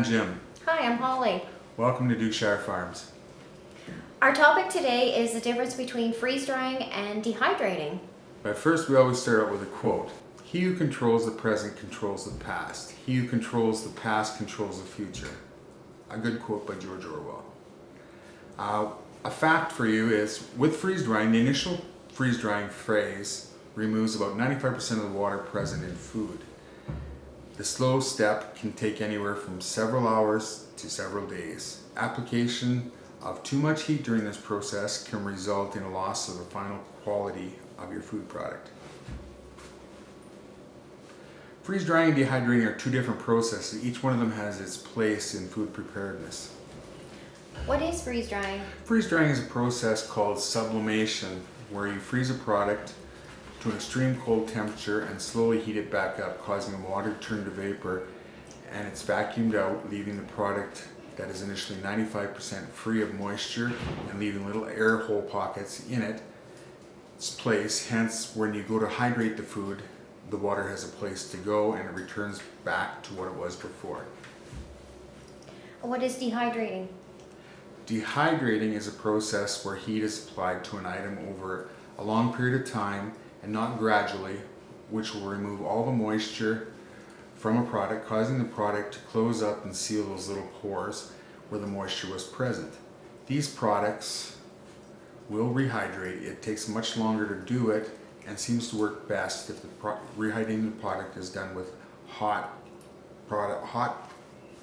I'm Jim. Hi, I'm Holly. Welcome to Dukeshire Farms. Our topic today is the difference between freeze drying and dehydrating. But first, we always start out with a quote. He who controls the present controls the past. He who controls the past controls the future. A good quote by George Orwell. A fact for you is, with freeze drying, the initial freeze drying phase removes about 95% of the water present in food. The slow step can take anywhere from several hours to several days. Application of too much heat during this process can result in a loss of the final quality of your food product. Freeze drying and dehydrating are two different processes. Each one of them has its place in food preparedness. What is freeze drying? Freeze drying is a process called sublimation, where you freeze a product to an extreme cold temperature and slowly heat it back up, causing the water to turn to vapor, and it's vacuumed out, leaving the product that is initially 95% free of moisture and leaving little air hole pockets in its place. Hence, when you go to hydrate the food, the water has a place to go and it returns back to what it was before. What is dehydrating? Dehydrating is a process where heat is applied to an item over a long period of time and not gradually, which will remove all the moisture from a product, causing the product to close up and seal those little pores where the moisture was present. These products will rehydrate. It takes much longer to do it and seems to work best if the rehydrating the product is done with hot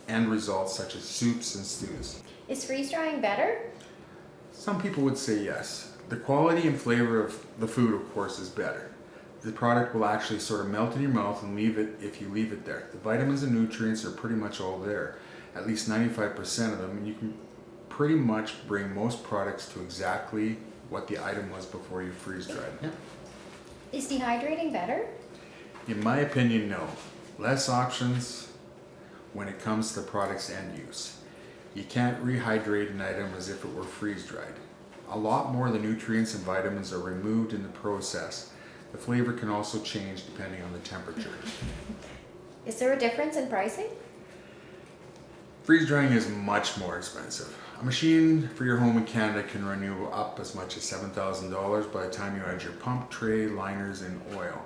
end results such as soups and stews. Is freeze drying better? Some people would say yes. The quality and flavor of the food, of course, is better. The product will actually sort of melt in your mouth and leave it if you leave it there. The vitamins and nutrients are pretty much all there, at least 95% of them, and you can pretty much bring most products to exactly what the item was before you freeze dried it. Is dehydrating better? In my opinion, no. Less options when it comes to the product's end use. You can't rehydrate an item as if it were freeze dried. A lot more of the nutrients and vitamins are removed in the process. The flavor can also change depending on the temperature. Is there a difference in pricing? Freeze drying is much more expensive. A machine for your home in Canada can run you up as much as $7,000 by the time you add your pump, tray, liners, and oil.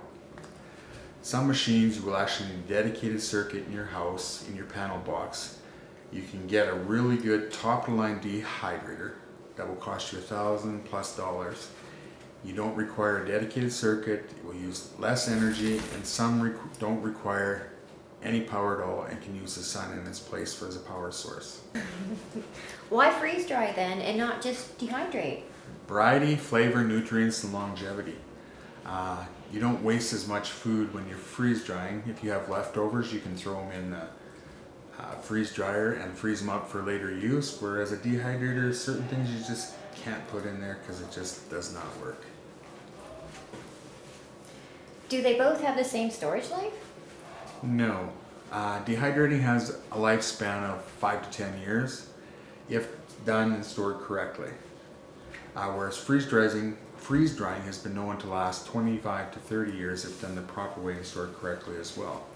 Some machines, you will actually need a dedicated circuit in your house, in your panel box. You can get a really good top-of-the-line dehydrator that will cost you $1,000+. You don't require a dedicated circuit. It will use less energy, and some don't require any power at all and can use the sun in its place as a power source. Why freeze dry then and not just dehydrate? Variety, flavor, nutrients, and longevity. You don't waste as much food when you're freeze drying. If you have leftovers, you can throw them in the freeze dryer and freeze them up for later use, whereas a dehydrator, certain things you just can't put in there because it just does not work. Do they both have the same storage life? No. Dehydrating has a lifespan of 5 to 10 years if done and stored correctly, whereas freeze drying has been known to last 25 to 30 years if done the proper way and stored correctly as well.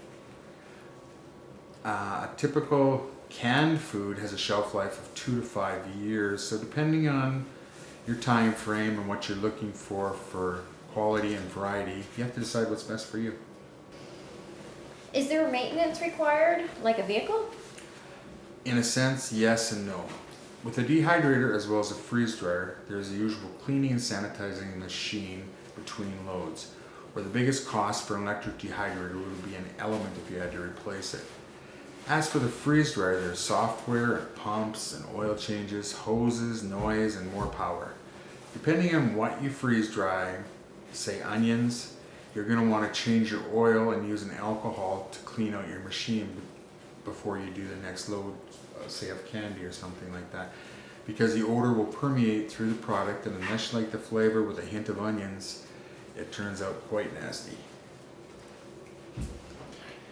A typical canned food has a shelf life of 2 to 5 years, so depending on your time frame and what you're looking for quality and variety, you have to decide what's best for you. Is there maintenance required, like a vehicle? In a sense, yes and no. With a dehydrator as well as a freeze dryer, there's the usual cleaning and sanitizing machine between loads, where the biggest cost for an electric dehydrator would be an element if you had to replace it. As for the freeze dryer, there's software and pumps and oil changes, hoses, noise, and more power. Depending on what you freeze dry, say onions, you're going to want to change your oil and use an alcohol to clean out your machine before you do the next load, say of candy or something like that, because the odor will permeate through the product, and unless you like the flavor with a hint of onions, it turns out quite nasty.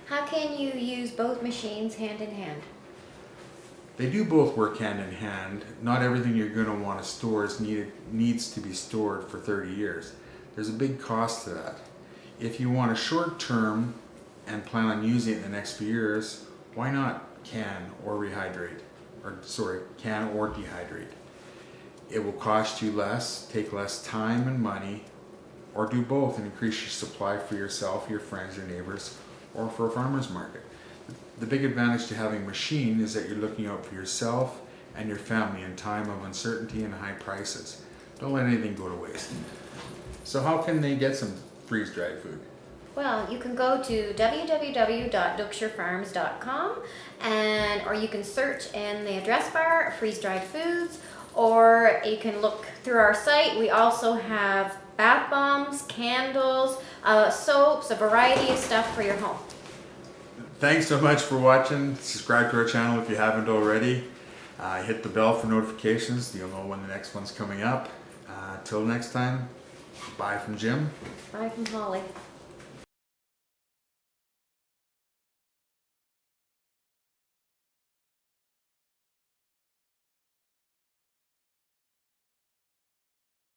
How can you use both machines hand in hand? They do both work hand in hand. Not everything you're going to want to store needs to be stored for 30 years. There's a big cost to that. If you want a short term and plan on using it in the next few years, why not can or dehydrate. It will cost you less, take less time and money, or do both and increase your supply for yourself, your friends, your neighbors, or for a farmer's market. The big advantage to having a machine is that you're looking out for yourself and your family in time of uncertainty and high prices. Don't let anything go to waste. So how can they get some freeze-dried food? Well, you can go to www.dukeshirefarms.com or you can search in the address bar freeze-dried foods, or you can look through our site. We also have bath bombs, candles, soaps, a variety of stuff for your home. Thanks so much for watching. Subscribe to our channel if you haven't already. Hit the bell for notifications. You'll know when the next one's coming up. Till next time, bye from Jim. Bye from Holly.